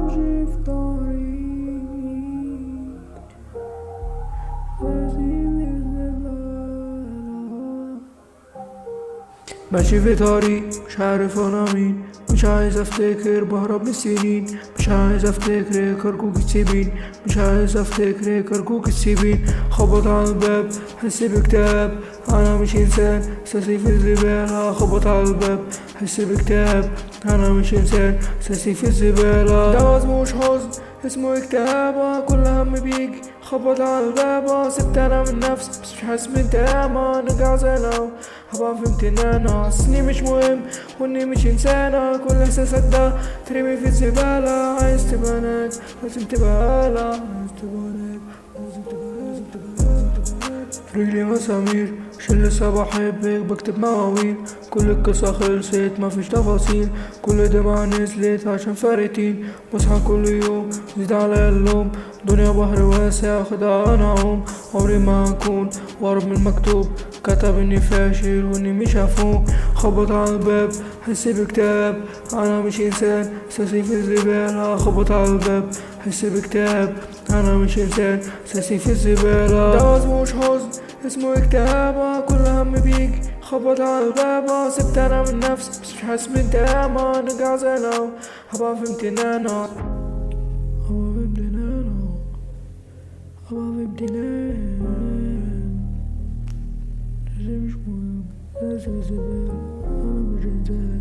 ماشي في طريق ماشي في طريق مش عارف انا مين، مش عايز افتكر بهرب من السنين، مش عايز افتكر ارجوك تسيبين، مش عايز افتكر ارجوك تسيبين. خبط على الباب حس باكتئاب، انا مش انسان اساسي في الزبالة. خبط على الباب حس باكتئاب، انا مش انسان اساسي في الزبالة. ده مش حزن اسمه اكتئاب، كل هم بيجي خبط على الباب. سبت انا من نفسي بس مش حاسس بانتقام، نرجع زي الاول هبقى فهمت ان انا اصلي مش مهم واني مش انسانة. كل احساسك ده ترمي في الزبالة. عايز تبقى ناجح لازم تبقى آلة، عايز تبقى ناجح لازم تبقى في رجلي مسامير عشان لسه بحبك بكتب مواويل. كل القصة خلصت مفيش تفاصيل، كل دمعة نزلت عشان فارقتين. بصحى كل يوم زيد على اللوم، دنيا بحر واسع خدها انا اعوم. عمري ما اكون واقرب من المكتوب، كتب اني فاشل واني مش هفوق. خبط على الباب حس باكتئاب، انا مش انسان اساسي في الزبالة. خبط على الباب حس باكتئاب، انا مش انسان اساسي في الزبالة. ده مش حزن اسمه اكتئاب، كل هم بيجي خبط على الباب. سبت انا من نفسي بس مش حاسس بانتقام، نرجع زي الاول هبقى فهمت ان انا هبقى فهمت ان انا مش مهم، لازم الزبالة انا مش انسان.